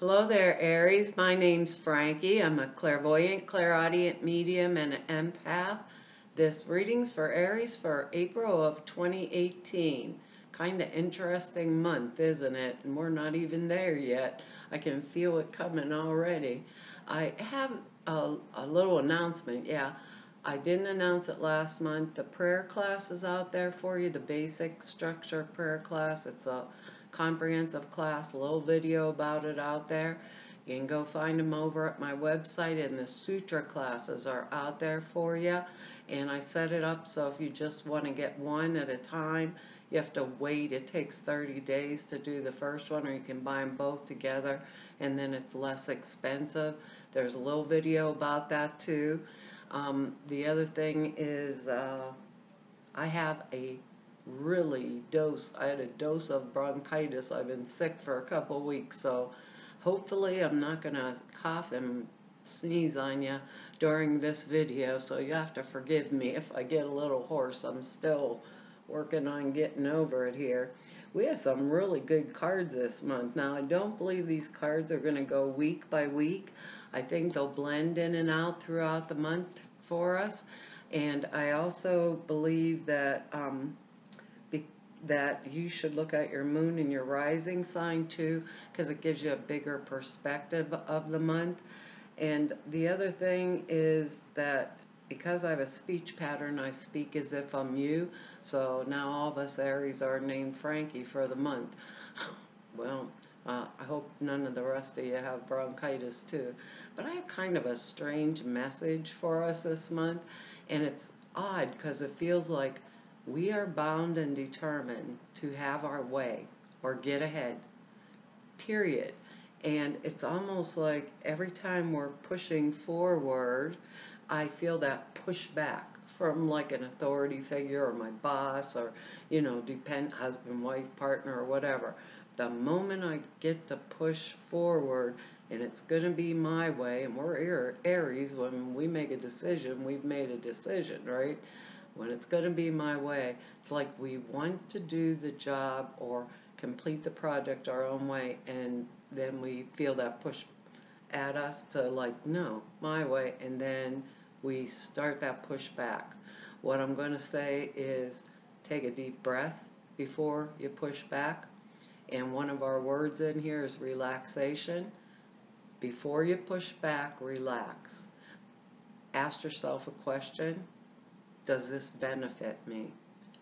Hello there, Aries. My name's Frankie. I'm a clairvoyant, clairaudient medium, and an empath. This reading's for Aries for April of 2018. Kind of interesting month, isn't it? And we're not even there yet. I can feel it coming already. I have a little announcement. Yeah, I didn't announce it last month. The prayer class is out there for you, the basic structure prayer class. It's a comprehensive class, a little video about it out there. You can go find them over at my website, and the sutra classes are out there for you. And I set it up so if you just want to get one at a time, you have to wait. It takes 30 days to do the first one, or you can buy them both together, and then it's less expensive. There's a little video about that too. The other thing is I have I had a dose of bronchitis. I've been sick for a couple weeks, so hopefully I'm not going to cough and sneeze on you during this video, so you have to forgive me if I get a little hoarse. I'm still working on getting over it here. We have some really good cards this month. Now, I don't believe these cards are going to go week by week. I think they'll blend in and out throughout the month for us. And I also believe that that you should look at your moon and your rising sign too, because it gives you a bigger perspective of the month. And the other thing is that because I have a speech pattern, I speak as if I'm you. So now all of us Aries are named Frankie for the month. Well, I hope none of the rest of you have bronchitis too. But I have kind of a strange message for us this month. And it's odd because it feels like we are bound and determined to have our way or get ahead, period. And it's almost like every time we're pushing forward, I feel that pushback from like an authority figure or my boss or, husband, wife, partner, or whatever. The moment I get to push forward and it's going to be my way, and we're Aries, when we make a decision, we've made a decision, right? When it's going to be my way, it's like we want to do the job or complete the project our own way, and then we feel that push at us to like, no, my way, and then we start that push back. What I'm going to say is take a deep breath before you push back, and one of our words in here is relaxation. Before you push back, relax. Ask yourself a question. Does this benefit me?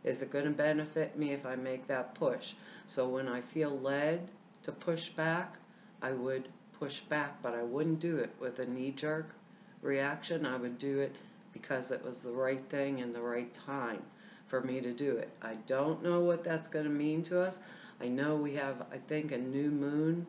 Is it going to benefit me if I make that push? So when I feel led to push back, I would push back, but I wouldn't do it with a knee-jerk reaction. I would do it because it was the right thing and the right time for me to do it. I don't know what that's going to mean to us. I know we have, I think, a new moon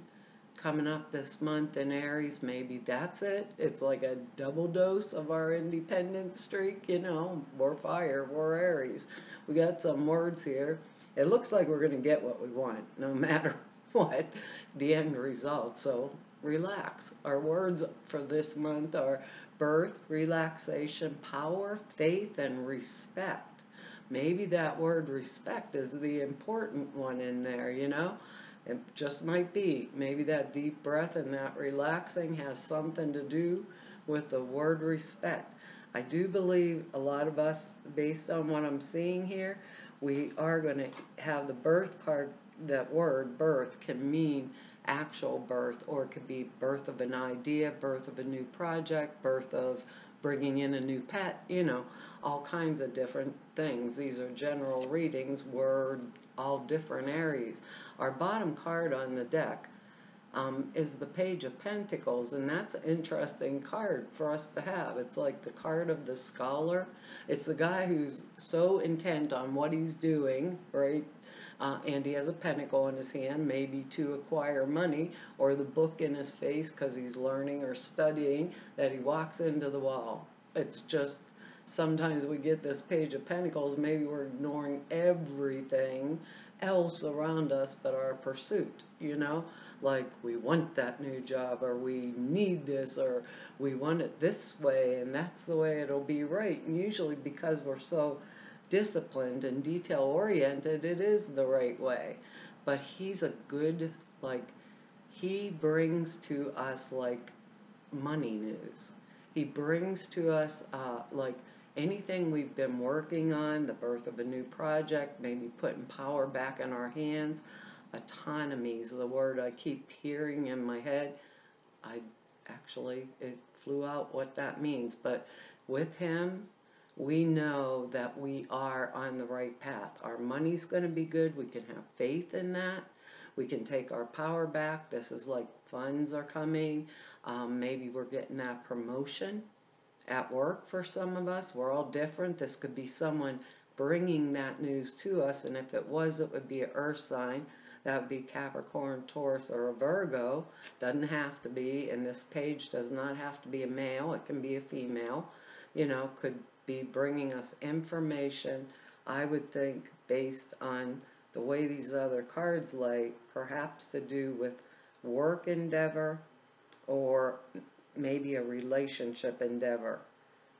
coming up this month in Aries. Maybe that's it. It's like a double dose of our independence streak. We're fire, we're Aries. We got some words here. It looks like we're going to get what we want, no matter what the end result. So relax. Our words for this month are birth, relaxation, power, faith, and respect. Maybe that word respect is the important one in there, It just might be. Maybe that deep breath and that relaxing has something to do with the word respect. I do believe a lot of us, based on what I'm seeing here, we are going to have the birth card. That word, birth, can mean actual birth, or it could be birth of an idea, birth of a new project, birth of bringing in a new pet, all kinds of different things. These are general readings. We're all different Aries. Our bottom card on the deck is the Page of Pentacles, and that's an interesting card for us to have. It's like the card of the scholar. It's the guy who's so intent on what he's doing, right? And he has a pentacle in his hand, maybe to acquire money, or the book in his face because he's learning or studying, that he walks into the wall. It's just, sometimes we get this Page of Pentacles, maybe we're ignoring everything else around us but our pursuit, like we want that new job, or we need this, or we want it this way, and that's the way it'll be right. And usually because we're so disciplined and detail oriented, it is the right way. But he's a good, he brings to us like money news. He brings to us like anything we've been working on, the birth of a new project, maybe putting power back in our hands. Autonomy is the word I keep hearing in my head. I actually, it flew out what that means, but with him, we know that we are on the right path. Our money's going to be good. We can have faith in that. We can take our power back. This is like funds are coming. Maybe we're getting that promotion at work for some of us. We're all different. This could be someone bringing that news to us, and if it was, it would be an earth sign. That would be Capricorn, Taurus, or a Virgo. Doesn't have to be, and this page does not have to be a male. It can be a female. You know, could be bringing us information, I would think, based on the way these other cards lay, perhaps to do with work endeavor or maybe a relationship endeavor.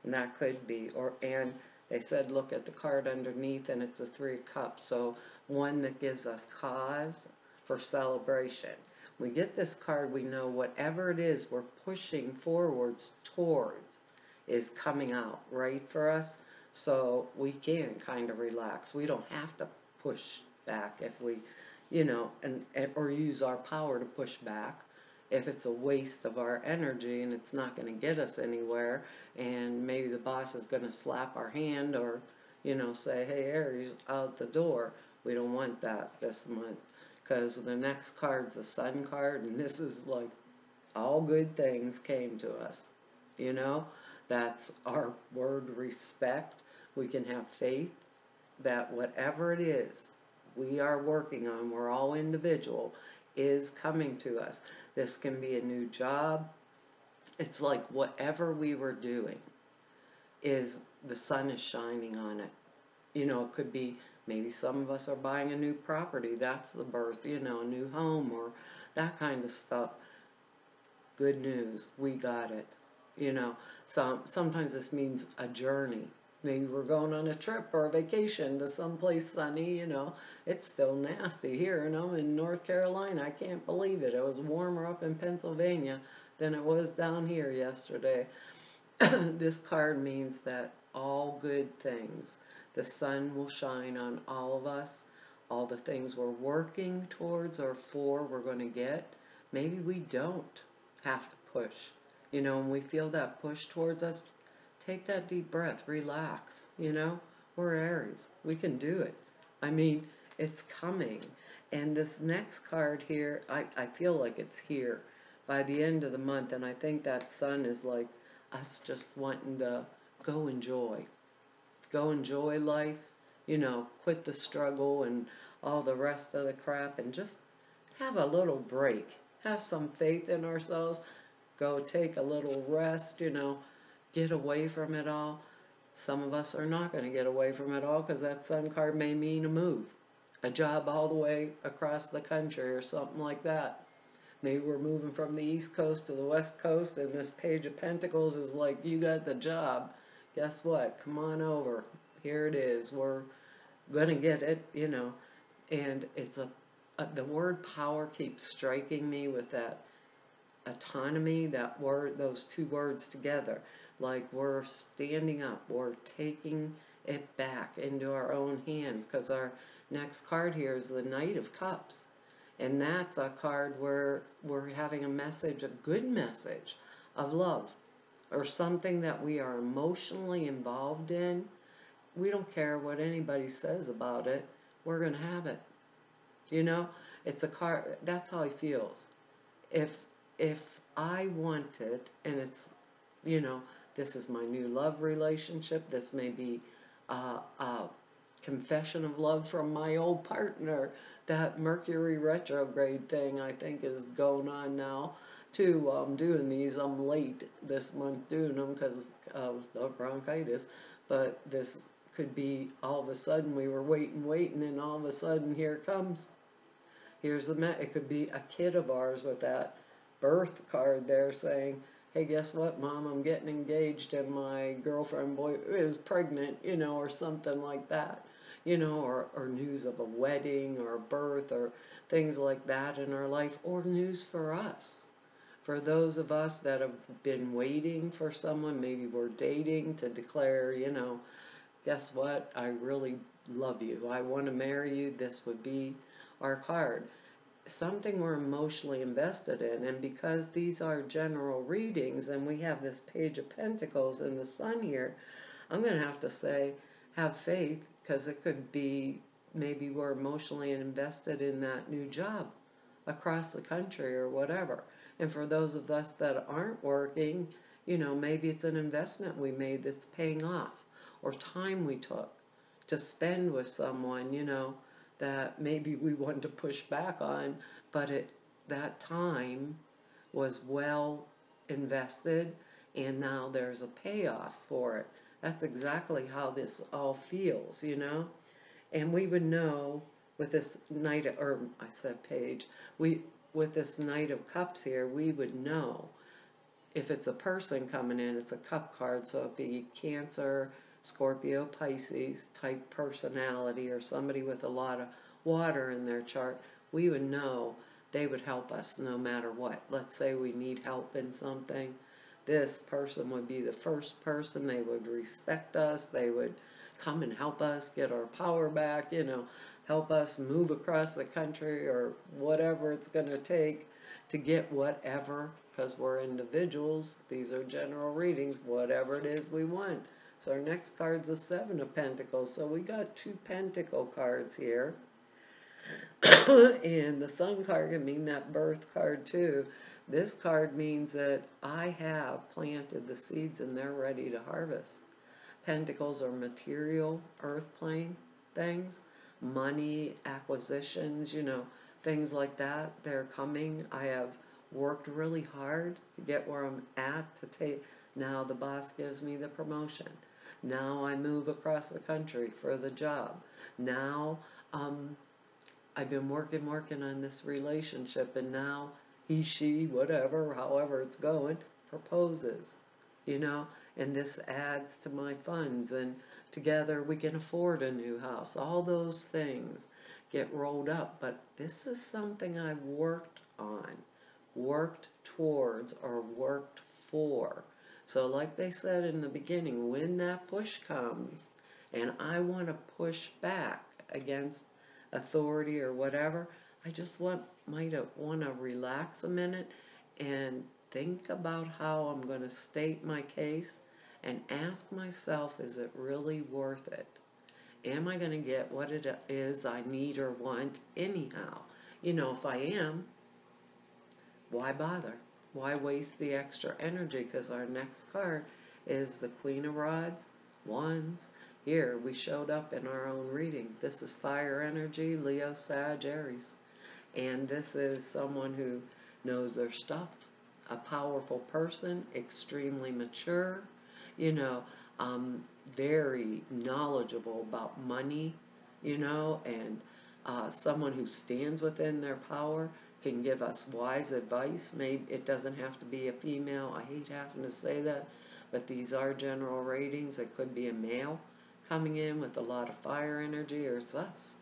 And that could be, and they said look at the card underneath, and it's a 3 of Cups, so one that gives us cause for celebration. We get this card, we know whatever it is we're pushing forwards towards is coming out right for us, so we can kind of relax. We don't have to push back if we, you know, or use our power to push back if it's a waste of our energy and it's not going to get us anywhere, and maybe the boss is going to slap our hand or, you know, say, hey, Aries, out the door. We don't want that this month, because the next card's the Sun card, and this is like all good things came to us. You know, that's our word, respect. We can have faith that whatever it is we are working on, we're all individual, is coming to us. This can be a new job. It's like whatever we were doing is the sun is shining on it. You know, it could be maybe some of us are buying a new property. That's the birth, you know, a new home or that kind of stuff. Good news, we got it. You know, sometimes this means a journey. Maybe we're going on a trip or a vacation to someplace sunny, you know. It's still nasty here, and I'm in North Carolina. I can't believe it. It was warmer up in Pennsylvania than it was down here yesterday. This card means that all good things, the sun will shine on all of us. All the things we're working towards or for, we're going to get. Maybe we don't have to push. You know, when we feel that push towards us, take that deep breath, relax, you know. We're Aries. We can do it. I mean, it's coming. And this next card here, I feel like it's here by the end of the month, and I think that sun is like us just wanting to go enjoy. Go enjoy life, you know, quit the struggle and all the rest of the crap and just have a little break. Have some faith in ourselves. Go take a little rest, you know, get away from it all. Some of us are not going to get away from it all because that sun card may mean a move, a job all the way across the country or something like that. Maybe we're moving from the East Coast to the West Coast, and this Page of Pentacles is like, you got the job. Guess what? Come on over. Here it is. We're going to get it, you know. And it's the word power keeps striking me with that autonomy, that word, those two words together. Like we're standing up, we're taking it back into our own hands, because our next card here is the Knight of Cups. And that's a card where we're having a message, a good message of love, or something that we are emotionally involved in. We don't care what anybody says about it. We're going to have it. You know, it's a card, that's how he feels. If I want it, and it's, you know, this is my new love relationship, this may be a confession of love from my old partner. That Mercury retrograde thing, I think, is going on now too. I'm doing these. I'm late this month doing them because of the bronchitis, but this could be all of a sudden we were waiting, and all of a sudden here it comes. Here's it could be a kid of ours with that birth card there saying, hey, guess what, Mom, I'm getting engaged and my girlfriend boy is pregnant, you know, or something like that. or news of a wedding or a birth or things like that in our life, or news for us. For those of us that have been waiting for someone, maybe we're dating to declare, guess what? I really love you. I want to marry you. This would be our card. Something we're emotionally invested in. And because these are general readings and we have this Page of Pentacles in the sun here, I'm going to have to say, have faith, because it could be maybe we're emotionally invested in that new job across the country or whatever. And for those of us that aren't working, maybe it's an investment we made that's paying off, or time we took to spend with someone, that maybe we wanted to push back on, but that time was well invested, and now there's a payoff for it. That's exactly how this all feels, And we would know with this or I said Page, with this Knight of Cups here, we would know if it's a person coming in. It's a cup card, so it'd be Cancer, Scorpio, Pisces type personality, or somebody with a lot of water in their chart. We would know they would help us no matter what. Let's say we need help in something. This person would be the first person. They would respect us. They would come and help us get our power back, help us move across the country or whatever it's going to take to get whatever, because we're individuals. These are general readings, whatever it is we want. So our next card's the Seven of Pentacles. So we got two Pentacle cards here. And the Sun card can mean that birth card too. This card means that I have planted the seeds and they're ready to harvest. Pentacles are material, earth plane things, money, acquisitions, things like that. They're coming. I have worked really hard to get where I'm at to take. Now the boss gives me the promotion. Now I move across the country for the job. Now I've been working on this relationship, and now he, she, whatever, however it's going, proposes, and this adds to my funds, and together we can afford a new house. All those things get rolled up, but this is something I've worked on, worked towards, or worked for. So like they said in the beginning, when that push comes and I want to push back against authority or whatever, I just might want to relax a minute and think about how I'm going to state my case and ask myself, is it really worth it? Am I going to get what it is I need or want anyhow? If I am, why bother? Why waste the extra energy? Because our next card is the Queen of Rods, Wands. Here, we showed up in our own reading. This is fire energy, Leo, Sag, Aries. And this is someone who knows their stuff, a powerful person, extremely mature, very knowledgeable about money, and someone who stands within their power, can give us wise advice. Maybe it doesn't have to be a female. I hate having to say that, but these are general ratings. It could be a male coming in with a lot of fire energy, or it's us.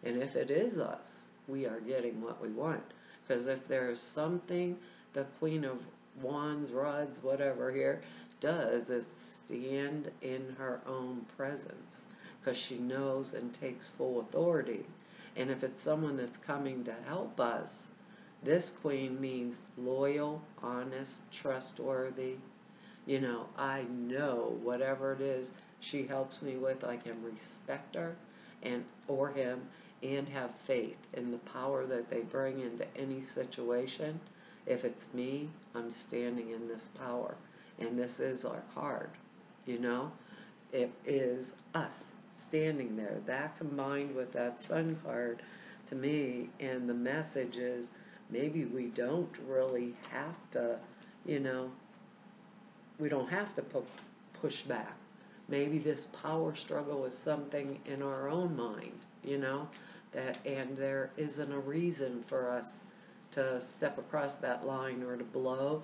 And if it is us, we are getting what we want. Because if there is something the Queen of Wands, Rods, whatever here, does is stand in her own presence, because she knows and takes full authority. And if it's someone that's coming to help us, this queen means loyal, honest, trustworthy. I know whatever it is she helps me with, I can respect her or him, and have faith in the power that they bring into any situation. If it's me, I'm standing in this power. And this is our card, It is us standing there. That combined with that Sun card, to me, and the message is, maybe we don't really have to, we don't have to push back. Maybe this power struggle is something in our own mind, and there isn't a reason for us to step across that line or to blow.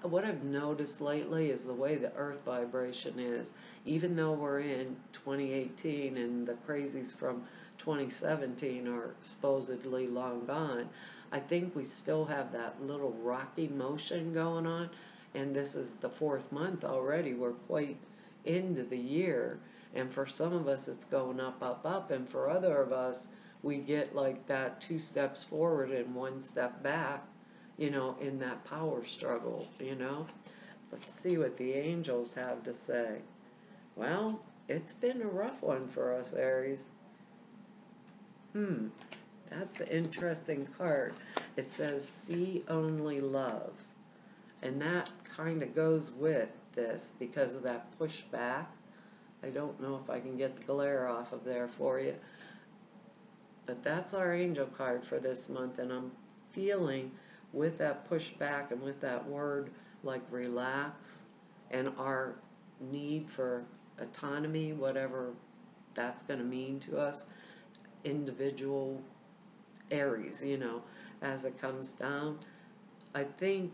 What I've noticed lately is the way the earth vibration is. Even though we're in 2018 and the crazies from 2017 are supposedly long gone, I think we still have that little rocky motion going on. And this is the fourth month already. We're quite into the year. And for some of us, it's going up, up, up. And for other of us, we get like that 2 steps forward and 1 step back, in that power struggle. Let's see what the angels have to say. Well, it's been a rough one for us, Aries. That's an interesting card. It says, see only love. And that kind of goes with this because of that pushback. I don't know if I can get the glare off of there for you. But that's our angel card for this month, and I'm feeling with that pushback and with that word like relax and our need for autonomy, whatever that's going to mean to us, individual Aries, as it comes down. I think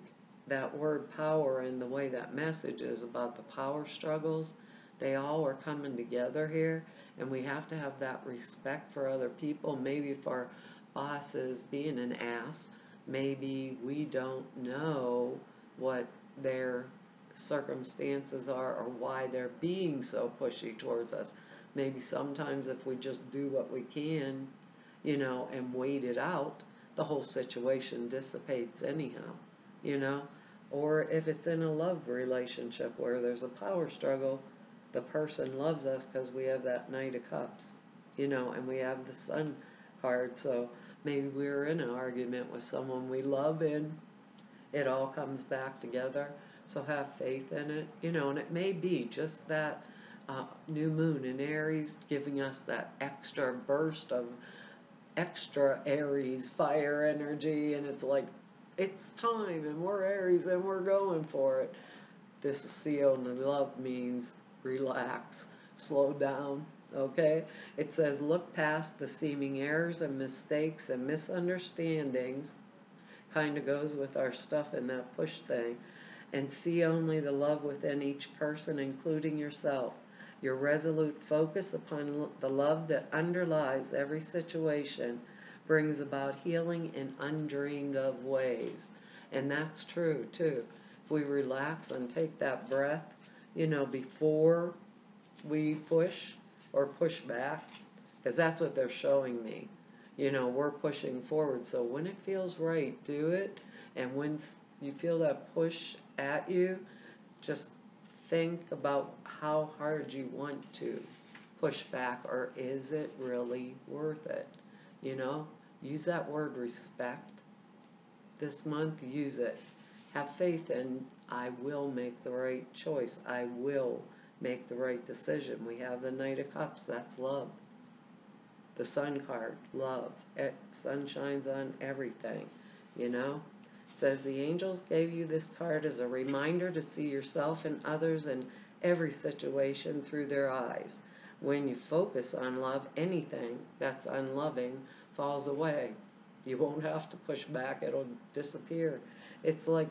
that word power and the way that message is about the power struggles, they all are coming together here, and we have to have that respect for other people. Maybe if our boss is being an ass, maybe we don't know what their circumstances are or why they're being so pushy towards us. Maybe sometimes if we just do what we can, and wait it out, the whole situation dissipates anyhow. Or if it's in a love relationship where there's a power struggle, the person loves us because we have that Knight of Cups, and we have the Sun card. So maybe we're in an argument with someone we love and it all comes back together. So have faith in it, and it may be just that new moon in Aries giving us that extra burst of extra Aries fire energy, and it's like, it's time, and we're Aries, and we're going for it. This is see only love means relax, slow down, okay? It says, look past the seeming errors and mistakes and misunderstandings, kind of goes with our stuff in that push thing, and see only the love within each person, including yourself. Your resolute focus upon the love that underlies every situation brings about healing in undreamed of ways. And that's true, too. If we relax and take that breath, before we push or push back, because that's what they're showing me. We're pushing forward. So when it feels right, do it. And when you feel that push at you, just think about how hard you want to push back, or is it really worth it? Use that word respect. This month, use it. Have faith in, I will make the right choice. I will make the right decision. We have the Knight of Cups, that's love. The Sun card, love. Sun shines on everything, It says the angels gave you this card as a reminder to see yourself and others in every situation through their eyes. When you focus on love, anything that's unloving falls away. You won't have to push back, it'll disappear. It's like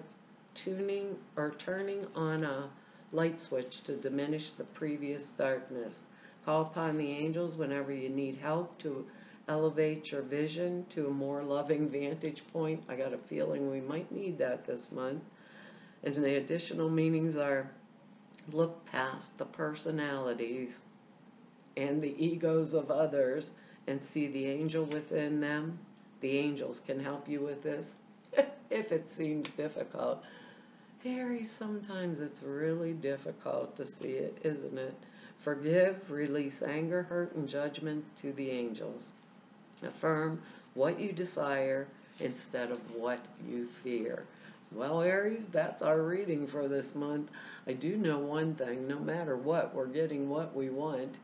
tuning or turning on a light switch to diminish the previous darkness. Call upon the angels whenever you need help to elevate your vision to a more loving vantage point. I got a feeling we might need that this month. And the additional meanings are, look past the personalities and the egos of others and see the angel within them. The angels can help you with this if it seems difficult. Aries, sometimes it's really difficult to see it, isn't it? Forgive, release anger, hurt, and judgment to the angels. Affirm what you desire instead of what you fear. Well, Aries, that's our reading for this month. I do know one thing, no matter what, we're getting what we want,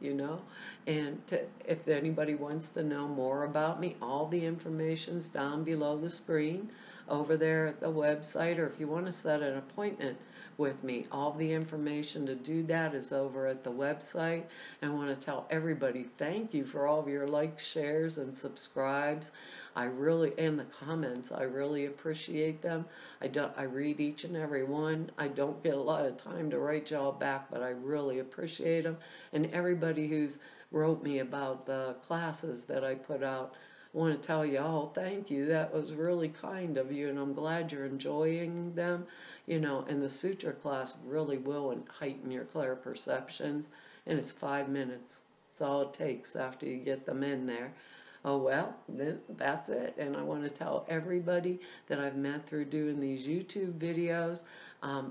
And if anybody wants to know more about me, all the information's down below the screen over there at the website, or if you want to set an appointment with me, all the information to do that is over at the website. I want to tell everybody thank you for all of your likes, shares, and subscribes. And the comments, I really appreciate them. I read each and every one. I don't get a lot of time to write y'all back, but I really appreciate them. And everybody who's wrote me about the classes that I put out, I want to tell you all thank you. That was really kind of you, and I'm glad you're enjoying them. And the suture class really will heighten your clear perceptions, and it's 5 minutes. That's all it takes after you get them in there. Oh, well, then that's it. And I want to tell everybody that I've met through doing these YouTube videos.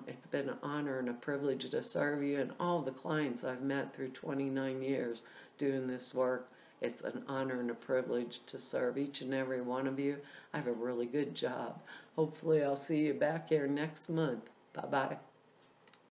It's been an honor and a privilege to serve you and all the clients I've met through 29 years doing this work. It's an honor and a privilege to serve each and every one of you. I have a really good job. Hopefully I'll see you back here next month. Bye-bye.